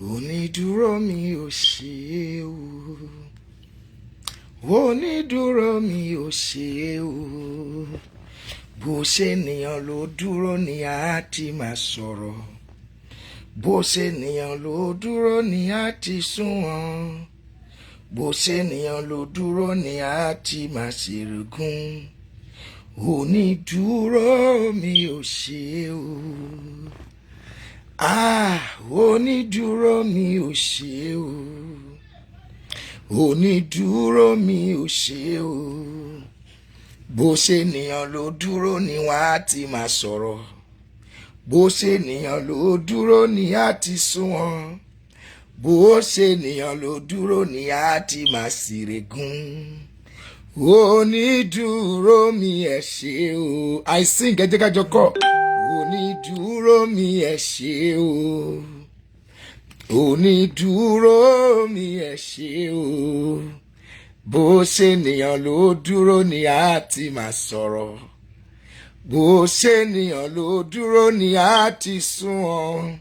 Onídúró mi ò ṣe o, onídúró mi ò ṣe o, bó ṣe ènìyàn ló dúró ni a ti máa sọ̀rọ̀, bó ṣe ènìyàn ló dúró ni a ti sunwọ̀n, bó ṣe ènìyàn ló dúró ni a ti máa ṣèrègùn. Onídúró mi ò ṣe o. Onídúró mi ò ṣe o, onídúró mi ò ṣe o, bó ṣe ènìyàn ló dúró ni wọ́n á ti máa sọ̀rọ̀, bó ṣe ènìyàn ló dúró ni á ti sunwọ̀n, bó ṣe ènìyàn ló dúró ni á ti máa ṣèrègùn. Onídúró mi ẹ ṣé o. I sing ẹ jẹ́ ká jọ kọ. Onídúró mi ẹ ṣé o, onídúró mi ẹ ṣé o, bó ṣe ènìyàn ló dúró ni a ti máa sọ̀rọ̀, bó ṣe ènìyàn ló dúró ni a ti sunwọ̀n,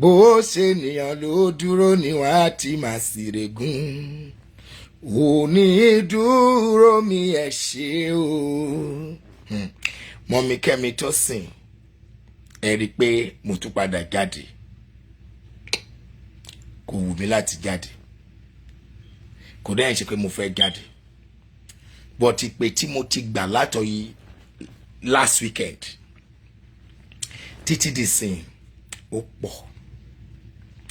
bó ṣe ènìyàn ló dúró ni wọ́n á ti máa ṣèrègùn. Onídúró mi ẹ ṣé o. Mọ́mí Kẹ́mi Tósìn, ẹ rí i pé mo tún padà jáde. Kò wù mí láti jáde, kò dẹ́yìn ṣe pé mo fẹ́ jáde, but ìpè tí mo ti gbà látọ̀yí last weekend títí di sìn ó pọ̀.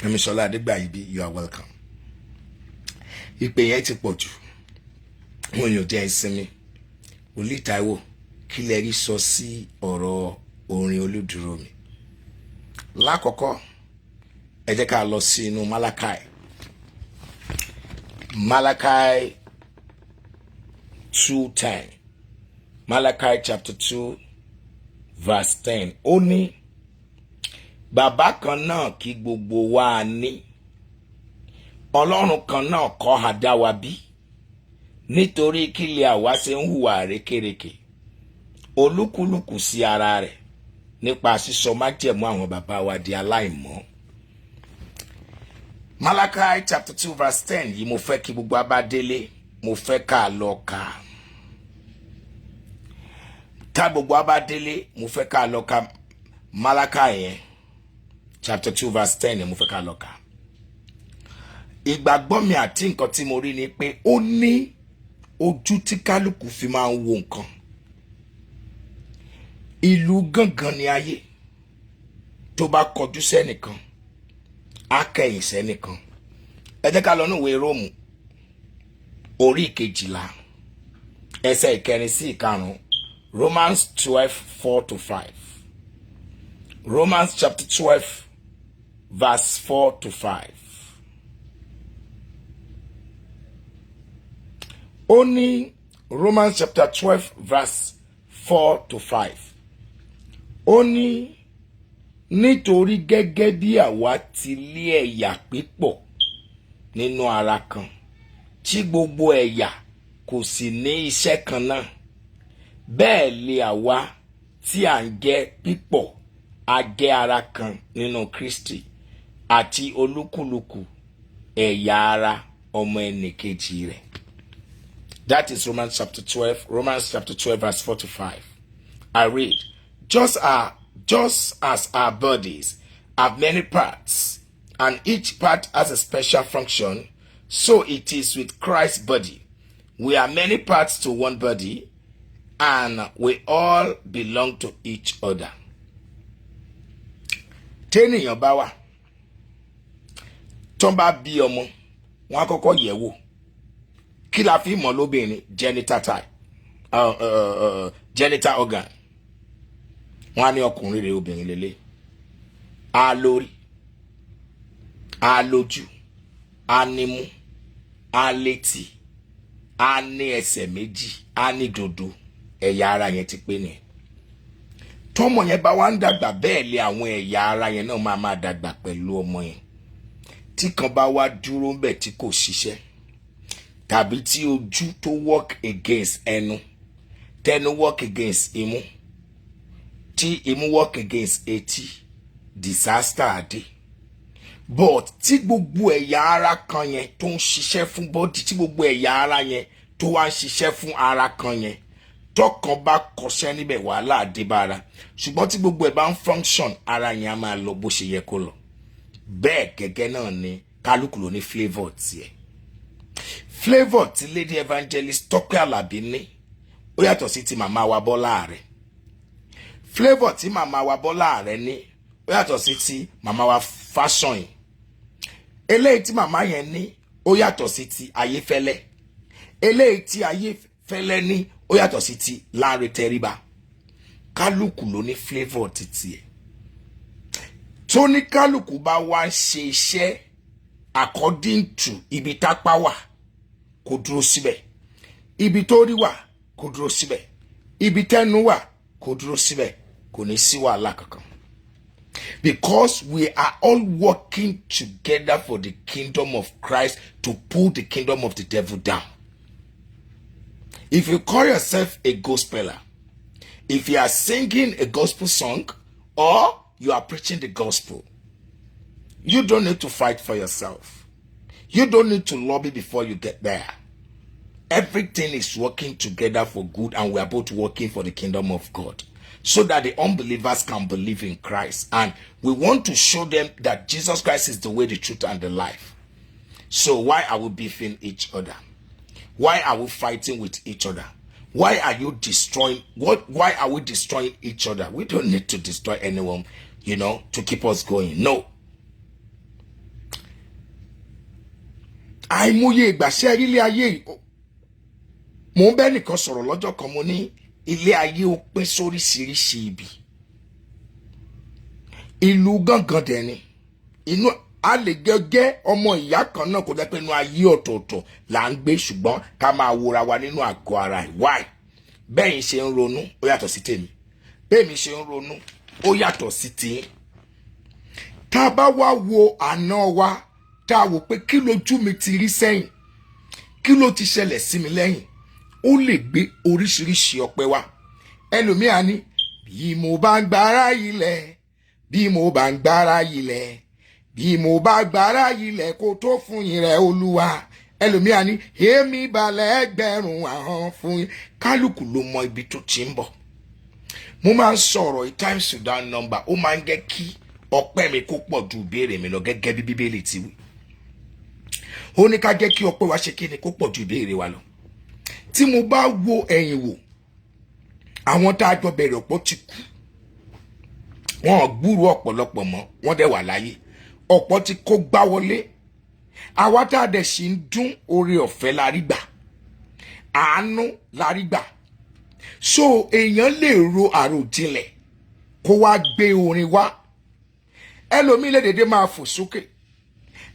Ẹ̀mísọ́lá Adégbàyíbí, you are welcome. Ìpè yẹn ti pọ̀ jù, wọn yóò jẹ́ ìsinmi. Wòlíì Táíwò, kí lẹ rí sọ sí ọ̀rọ̀ orin Olúdúró mi? Lákọ̀ọ́kọ́, ẹ jẹ́ ká lọ sí inú Malachi 2:10. Malachi chapter 2 verse 10. Ó ní, bàbá kan náà kí gbogbo wa ní, Ọlọ́run kan náà kọ́ ha dá wa bí, nítorí kí lè àwa ṣe ń hùwà rékèrèkè, olúkúlùkù sí ara rẹ̀, nípa sísọ májẹ̀mú àwọn bàbá wa di aláìmọ́. Malachi chapter 2 verse 10 yìí mo fẹ́ kí gbogbo abádélé, mo fẹ́ ká lọ kà. Tá gbogbo abádélé, mo fẹ́ ká lọ kà Malachi yẹn chapter 2 verse 10 yẹn mo fẹ́ ká lọ kà. Ìgbàgbọ́ mi àti nǹkan tí mo rí ni pé ó ní ojú tí kálukú fi máa ń wo nǹkan. Ìlú gangan ni ayé. Tó bá kọjú sẹ́nìkan, á kẹ̀yìn sẹ́nìkan. Ẹ jẹ́ ká lọ ní ìwé Róòmù orí 12 ẹsẹ̀ 1 sí 5. Romans 12:4-5. Romans chapter 12 verse 4-5. Ó ní Romans chapter 12 verse 4-5. Ó ní, nítorí gẹ́gẹ́ bí àwa ti lé ẹ̀yà pípọ̀ nínú ara kan, tí gbogbo ẹ̀yà kò sì ní iṣẹ́ kan náà, bẹ́ẹ̀ lé àwa tí à ń jẹ́ pípọ̀ a jẹ́ ara kan nínú Kristi, àti olúkúlùkù ẹ̀yà ara ọmọ ẹnìkejì rẹ̀. That is Romans chapter 12 verse 4-5. I read, just as our bodies have many parts, and each part has a special function, so it is with Christ's body. We are many parts to one body, and we all belong to each other. Tẹ́nìyàn bá wà, tó bá bí ọmọ, wọ́n á kọ́kọ́ yẹ̀ wò. Kí la fi mọ̀ lóbìnrin? Genital organ. Wọ́n á ní ọkùnrin rẹ̀, obìnrin lélẹ̀. Á lórí, á lójú, á nímú, á létí, á ní ẹsẹ̀ méjì, á ní dòdò. Ẹ̀yà ara yẹn ti pé ni. Tọ́mọ yẹn bá wá ń dàgbà, bẹ́ẹ̀ lé àwọn ẹ̀yà ara yẹn náà máa dàgbà pẹ̀lú ọmọ yẹn. Tí kan bá wá dúró ńbẹ̀ tí kò ṣiṣẹ́, tàbí tí ojú tó work against ẹnu, tẹnu work against imú, tí imú work against etí, disaster adé. but tí gbogbo ẹ̀yà ara kan yẹn tó ń ṣiṣẹ́ fún body, tí gbogbo ẹ̀yà ara yẹn tó wá ń ṣiṣẹ́ fún ara kan yẹn, tọkàn bá kọṣẹ́ níbẹ̀ wàhálà àdébára. Ṣùgbọ́n tí gbogbo ẹ̀ bá ń function, ara yẹn á máa lọ bó ṣe yẹ kó lọ. Bẹ́ẹ̀ gẹ́gẹ́ náà ni kálukú ló ní flavour tiẹ̀. Flavour tí Lady Evangelist Tọ́pẹ́ Àlàbí ní ó yàtọ̀ sí ti màmá wa Bọ́lá Àrẹ. Flavour tí màmá wa Bọ́lá Àrẹ ní ó yàtọ̀ sí ti màmá wa Fáṣọ̀yìn. Eléyìí tí màmá yẹn ní ó yàtọ̀ sí ti Ayéfẹ́lẹ́. Eléyìí tí Ayéfẹ́lẹ́ ní ó yàtọ̀ sí ti Láńrè Tẹríba. Kálukú ló ní flavour títí ẹ̀. Tó ní kálukú bá wá ṣe iṣẹ́ according to ibi tápá wà, kó dúró síbẹ̀. Ibi tó rí wà, kó dúró síbẹ̀. Ibi tẹ́nu wà, kó dúró síbẹ̀. Kò ní sí wàhálà kankan. Because we are all working together for the kingdom of Christ to pull the kingdom of the devil down. If you call yourself a gospeler, if you are singing a gospel song or you are preaching the gospel, you don't need to fight for yourself. You don't need to lobby before you get there. Everything is working together for good, and we are both working for the kingdom of God, so that the unbelievers can believe in Christ. And we want to show them that Jesus Christ is the way, the truth, and the life. So why are we beefing each other? Why are we fighting with each other? Why are you destroying? Why are we destroying each other? We don't need to destroy anyone, to keep us going. No. Àìmọye ìgbà ṣe ilé ayé, mo ń bẹ́ nìkan sọ̀rọ̀ lọ́jọ́ kan, mo ní ilé ayé ó pín sóríṣiríṣi ibi. Ìlú gangan dẹ̀ ni. Inú a lè gẹ́gẹ́ ọmọ ìyá kan náà kò jẹ́ pé inú ayé ọ̀tọ̀ọ̀tọ̀ là ń gbé, ṣùgbọ́n ká máa wòra wa nínú àgọ́ ara ẹ̀. Why? Bẹ́yìn ṣe ń ronú ó yàtọ̀ sí tèmi. Bẹ́ẹ̀mi ṣe ń ronú ó yàtọ̀ sí tiyín. Tá bá wá wo àná wa, tá wò pé kí lójú mi ti rí sẹ́yìn, kí ló ti ṣẹlẹ̀ sí mi lẹ́yìn, ó lè gbé oríṣiríṣi ọpẹ́ wá. Ẹlòmíà ní bí mo bá ń gbára ilẹ̀, bí mo bá ń gbára ilẹ̀, bí mo bá gbára ilẹ̀ kó tó fún yín rẹ̀ Olúwa. Ẹlòmíà ní èmi balẹ̀ ẹgbẹ̀rún ahọ́n fún yín. Kálukú ló mọ ibi tó ti ń bọ̀. Mo máa ń sọ̀rọ̀ times without number, ó máa ń jẹ́ kí ọpẹ́ mi kó pọ̀ ju ìbéèrè mi lọ, gẹ́gẹ́ bí Bíbélì ti wí. Ó ní ká jẹ́ kí ọpẹ́ wa ṣe kíni kó pọ̀ ju ìbéèrè wa lọ. Tí mo bá wo ẹ̀yìn wò, àwọn tá a jọ bẹ̀rẹ̀ ọ̀pọ̀ ti kú. Wọn ò gbúrò ọ̀pọ̀lọpọ̀ mọ́, wọ́n dẹ̀ wà láyé. Ọ̀pọ̀ ti kó gbá wọlé. Àwa tá a dẹ̀ sì ń dún, oore ọ̀fẹ́ la rí gbà. Àánú la rí gbà. So èèyàn lè ro àròjinlẹ̀ kó wá gbé orin wá. Ẹlòmíì lè dédé máa fò sókè.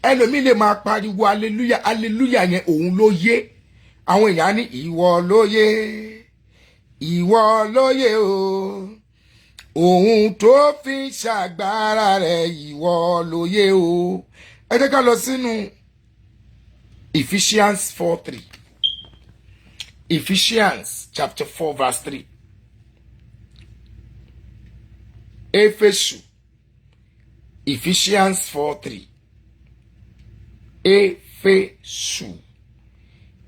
Ẹlòmíì lè máa pariwo hallelujah, hallelujah yẹn òun ló yé. Àwọn èèyàn ní ìwọ ló yé, ìwọ ló yé o. Ohun tó fi ṣàgbára rẹ̀ ìwọ ló yé o. Ẹ jẹ́ ká lọ sínú Ephesians 4:3. Ephesians chapter 4 verse 3. Éfésù. Ephesians 4:3. Éfésù.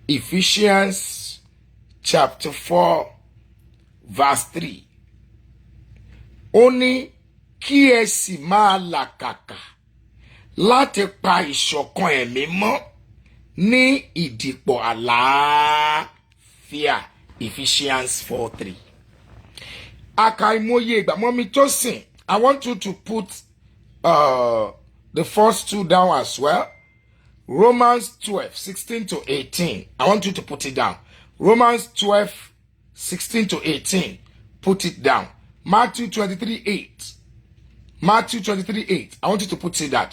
Ephesians chapter 4 verse 3. Ó ní kí ẹ sì máa làkàkà láti pa ìṣọ̀kan ẹ̀mí mọ́ ní ìdìpọ̀ àlàáfíà. Ephesians 4:3. Àkàìmọye ìgbà, Mommy Tosin, I want you to put the first two down as well. Romans 12:16-18. I want you to put it down. Romans 12:16-18. Put it down. Matthew 23:8. Matthew 23:8. I want you to put it down.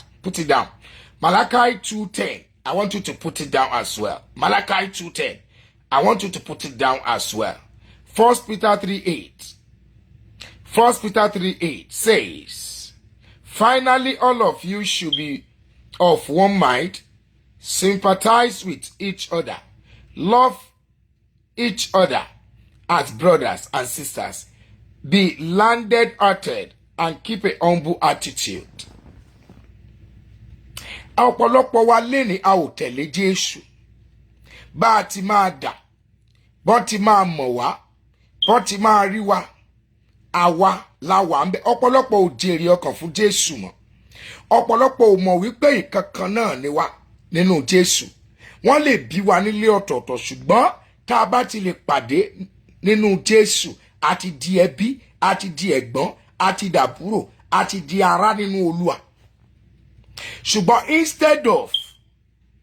Malachi 2:10. I want you to put it down as well. Malachi 2:10. I want you to put it down as well. 1 Peter 3:8. 1 Peter 3:8 says, finally, all of you should be of one mind, sympathize with each other, love each other as brothers and sisters, be landed-hearted, and keep a humble attitude. ọ̀pọ̀lọpọ̀ wa léni a ò tẹ̀lé Jésù bá a ti máa dà bọ́n ti máa mọ̀ wá bọ́n ti máa rí wa àwa la wà ń bẹ. ọ̀pọ̀lọpọ̀ ò jèrè ọkàn fún Jésù mọ́. ọ̀pọ̀lọpọ̀ ò mọ̀ wípé ìkankan náà ni wá nínú Jésù. wọ́n lè bí wa nílé ọ̀tọ̀ọ̀tọ̀ ṣùgbọ́n tá a bá ti lè pàdé nínú Jésù àti di ẹbí àti di ẹ̀gbọ́n àti dàbúrò àti di ará nínú Olúwa. ṣùgbọ́n instead of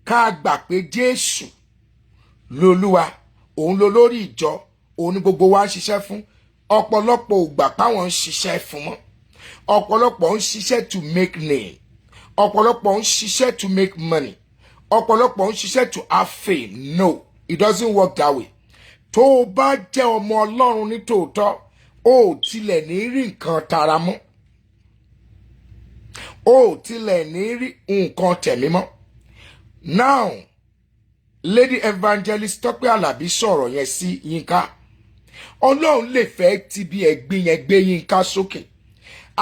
ká gbà pé Jésù lolúwa òun ló lórí ìjọ òun ni gbogbo wa ń ṣiṣẹ́ fún, ọ̀pọ̀lọpọ̀ ò gbà páwọn ń ṣiṣẹ́ fún mọ́. ọ̀pọ̀lọpọ̀ ń ṣiṣẹ́ to make name, ọ̀pọ̀lọpọ̀ ń ṣiṣẹ́ to make money, ọ̀pọ̀lọpọ̀ ń ṣiṣẹ́ to have fame. No, it doesn't work that way. tó o bá jẹ́ ọmọ Ọlọ́run ní tòótọ́ o ò tilẹ̀ ní rí nǹkan tara mọ́, o ò tilẹ̀ ní rí nǹkan tẹ̀mí mọ́. Now Lady Evangelist Tọ́pẹ́ Àlàbí sọ̀rọ̀ yẹn sí Yínká. Ọlọ́run lè fẹ́ ti bí ẹ̀gbin yẹn gbé Yínká sókè.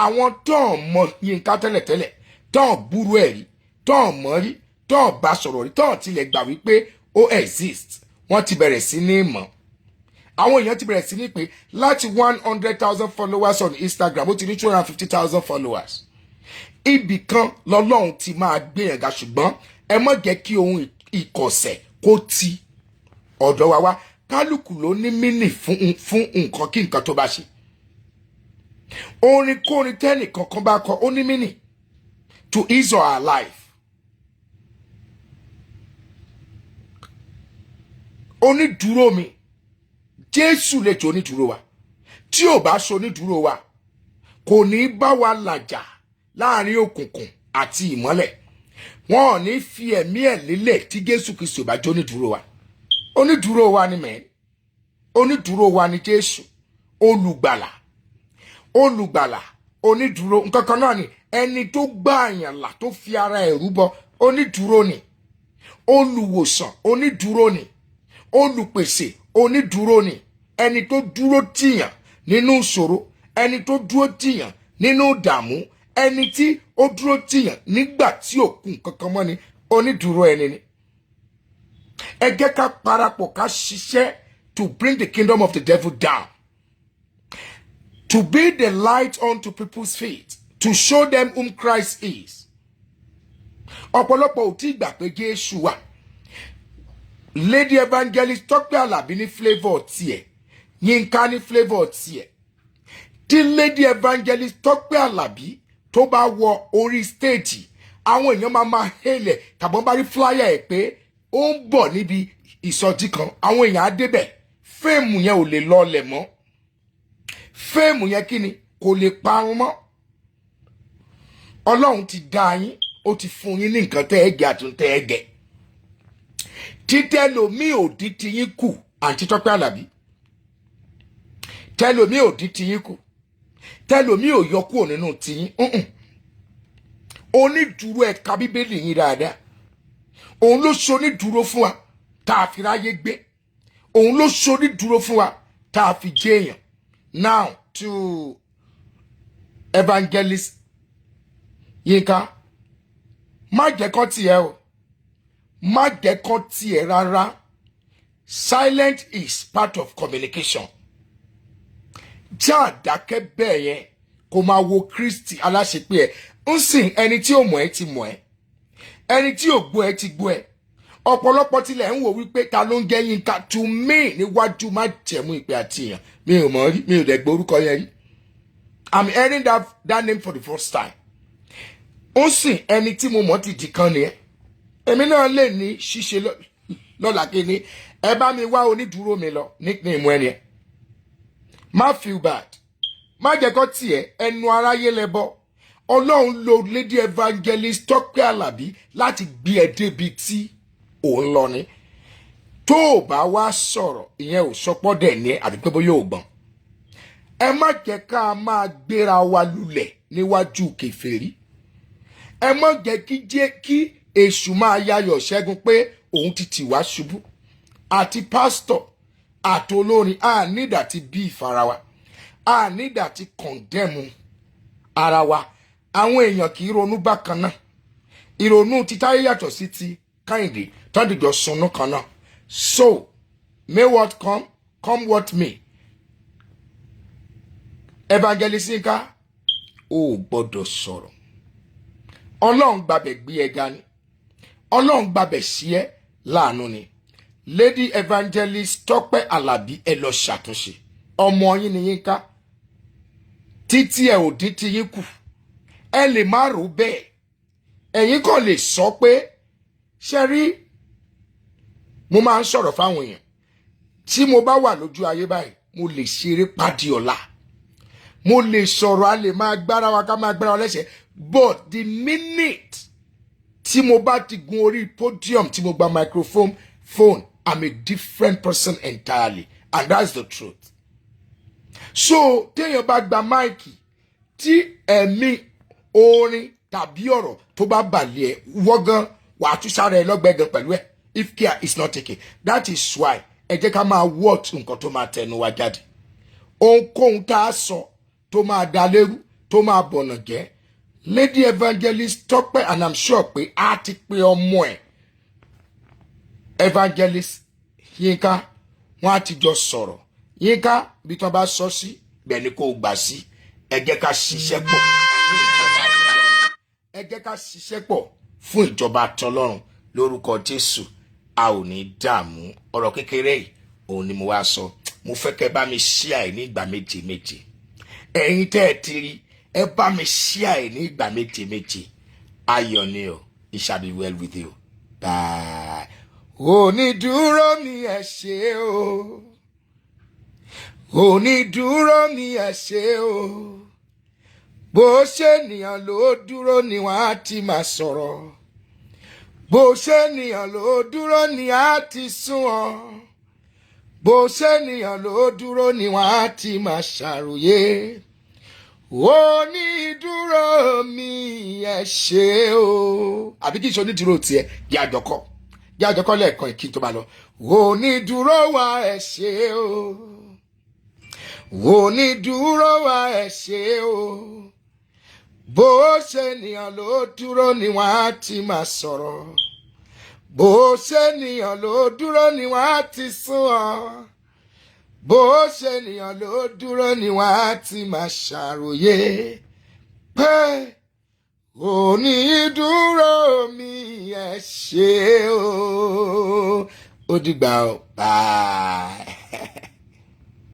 àwọn tó ń mọ Yínká tẹ́lẹ̀tẹ́lẹ̀ tó ń búrú ẹ̀ rí tó ń mọ̀ rí tó ń bá sọ̀rọ̀ rí tó ń tilẹ̀ gbà wípé ó exist, wọ́n ti bẹ̀rẹ̀ sí ní mọ̀. àwọn èèyàn ti bẹ̀rẹ̀ sí ní pé láti 100,000 followers on Instagram ó ti ní 250,000 followers. ibì kan lọ́lọ́run ti máa gbé yẹn ga, ṣùgbọ́n ẹ má jẹ́ kí ohun ìkọ̀sẹ̀ kó ti ọ̀dọ̀ wa wá. kálukú ló ní mínì fún nǹkan kí nǹkan tó bá ṣe. orin kórin tẹ́nìkan kan bá kọ ó ní mínì to his or her life. onídùúró mi Jésù lè tó onídùúró wa. tí ò bá so onídùúró wa kò ní bá wa làjà láàrin òkùnkùn àti ìmọ́lẹ̀. wọn ò ní fi ẹ̀mí ẹ̀ lélẹ̀ tí Jésù Kristi ò bá jẹ́ onídùúró wa. onídùúró wa ni mẹ́rin, onídùúró wa ni Jésù, olùgbàlà onídùúró nǹkan kan náà ni. ẹni tó gbà àyàn là tó fi ara ẹ̀ rúbọ onídùúró ni. olùwòsàn onídùúró ni. olùpèsè onídùúró ni. ẹni tó dúró tìyàn nínú ìṣòro, ẹni tó dúró tìyàn nínú ìdààmú, ẹni tí ó dúró tìyàn nígbà tí òkun kankan mọ́ ni onídùúró ẹni ni. ẹ jẹ́ ká parapọ̀ ká ṣiṣẹ́ to bring the kingdom of the devil down, to be the light unto people's feet, to show them whom Christ is. ọ̀pọ̀lọpọ̀ ò tí gbà pé Jésù wà. Lady Evangelist Tọ́pẹ́ Àlàbí ní flavour tiẹ̀, Yínká ní flavour tiẹ̀. tí Lady Evangelist Tọ́pẹ́ Àlàbí tó bá wọ orí stage, àwọn èèyàn máa hélẹ̀ tàbí bá rí flyer ẹ̀ pé ó ń bọ̀ níbi ìsọjí kan, àwọn èèyàn á débẹ̀. fíìmù yẹn ò lè lọlẹ̀ mọ́. fíìmù yẹn kí ni kò lè parun mọ́. Ọlọ́run ti dá yín, ó ti fún yín ní nǹkan tẹ́ ẹ gẹ àtúntẹ́ ẹ gẹ. títẹ́lòmí òdì ti yín kù, àǹtí Tọ́pẹ́ Àlàbí. tẹ́lòmí òdì ti yín kù, tẹ́lòmí ò yọ kúrò nínú tiyín. onídùúró ẹ̀ka Bíbélì yín dáadáa. òun ló so onídùúró fún wa tá a fi ráyé gbé. òun ló so onídùúró fún wa tá a fi jẹ́ èèyàn. Now to Evangelist Yínká, má jẹ́ kán tiẹ̀ o, má jẹ́ kán tiẹ̀ rárá. Silent is part of communication. já àdákẹ́ bẹ́ẹ̀ yẹn kó máa wo Kristi aláṣepé ẹ̀ ń sìn. ẹni tí ò mọ̀ ẹ́ ti mọ̀ ẹ́, ẹni tí ò gbọ́ ẹ́ ti gbọ́ ẹ́. ọ̀pọ̀lọpọ̀ tilẹ̀ ń wò wípé ta ló ń jẹ́ Yínká. to me níwájú má jẹ̀mú ìpè àti èèyàn mi ò mọ̀ rí, mi ò dẹ̀ gbọ́ orúkọ yẹn rí. I'm hearing that name for the first time. ó sìn ẹni tí mo mọ̀ ti di kan nìyẹn. èmi náà lè ní ṣíṣe lọ́la kí ni ẹ bá mi wá onídùúró mi lọ nickname ẹni ẹ. má feel bad, má jẹ́ kó tiẹ̀ ẹnu aráyé lẹ́bọ̀. Ọlọ́run lo Lady Evangelist Tọ́pẹ́ Àlàbí láti gbé ẹ débi tí òun lọ ni. tó o bá wá sọ̀rọ̀ ìyẹn ò sọpọ́ dẹ̀ ní àbí pé bóyá ò gbọ́n. ẹ má jẹ́ ká máa gbéra wa lulẹ̀ níwájú kèfèrí. ẹ má jẹ́ kí èṣù máa yayọ̀ ṣẹ́gun pé òun ti tì wá ṣubú. àti pásítọ̀ àti olórin a nídà ti bí ìfarawa, a nídà ti kọ̀ndẹ́mù ara wa. àwọn èèyàn kì í ronú bákan náà. ìrònú ti Táyé yàtọ̀ sí ti Kẹ́hìndé tán dìjọ sunú kan náà. So may what come what may. Evangelist Yinka ó gbọ́dọ̀ sọ̀rọ̀. Ọlọ́run gbàbẹ̀ gbé ẹ ga ni. Ọlọ́run gbàbẹ̀ sí ẹ láàánú ni. Lady Evangelist Tọ́pẹ́ Àlàbí ẹ lọ ṣàtúnṣe. Ọmọ yín ni Yinka. Títí ẹ ò dín ti yín kù. Ẹ lè má rò bẹ́ẹ̀. Ẹ̀yin kàn lè sọ pé ṣe rí mo máa ń sọ̀rọ̀ fáwọn èèyàn. Tí mo bá wà lójú ayé báyìí, mo lè ṣeré pàdé ọ̀la. Mo lè sọ̀rọ̀ a lè máa gbára wa ká máa gbára wa lẹ́sẹ̀. But the minute tí mo bá ti gun orí podium tí mo gba microphone I'm a different person entirely, and that's the truth. So téèyàn bá gba máìkì tí ẹ̀mí orin tàbí ọ̀rọ̀ tó bá balẹ̀ ẹ̀ wọ́gán wàá tún sára ẹ lọ́gbẹ̀gàn pẹ̀lú ẹ̀ if care is not taken. That is why ẹ jẹ́ ká máa watch nǹkan tó máa tẹnu wa jáde. Ohunkóhun tá a sọ tó máa dá lérú tó máa bọ̀nà jẹ́. Lady Evangelist Tọ́pẹ́, and I'm sure pé a ti pe ọmọ ẹ̀ Evangelist Yinka wọ́n á ti jọ sọ̀rọ̀. Yinka bí tí wọ́n bá sọ sí bẹ́ẹ̀ ni kò gbà sí. Ẹ jẹ́ ká ṣiṣẹ́ pọ̀. Ẹ jẹ́ ká ṣiṣẹ́ pọ̀ fún ìjọba tọlọ́run lórúkọ Jésù. A ò ní dààmú. Ọ̀rọ̀ kékeré yìí òun ni mo wá sọ. Mo fẹ́ kẹ́ bá mi share ní ìgbà méje méje. Ẹ̀yin tẹ́ ẹ ti rí ẹ bá mi share ní ìgbà méje méje. Ayọ̀ ni o. It shall be well with you. Bye. Onídúró mi ẹ ṣé o. Onídúró mi ẹ ṣé o. Bó ṣe ènìyàn ló dúró ni wọ́n á ti máa sọ̀rọ̀. Bó ṣe ènìyàn ló dúró ni á ti sún ọ. Bó ṣe ènìyàn ló dúró ni wọ́n á ti máa ṣàròyé. Onídúró mi ẹ ṣé o. Àbí kí n ṣe onídúró tiẹ̀ yá àjọkọ́ lẹ́ẹ̀kan kí n tó bá lọ. Onídúró wa ẹ ṣé o. Onídúró wa ẹ ṣé o. Bó ṣe ènìyàn ló dúró ni wọ́n á ti máa sọ̀rọ̀. Bó ṣe ènìyàn ló dúró ni wọ́n á ti sún ọ. Bó ṣe ènìyàn ló dúró ni wọ́n á ti máa ṣàròyé. Pé onídúró mi ẹ ṣé o. Ó dìgbà o. Bye.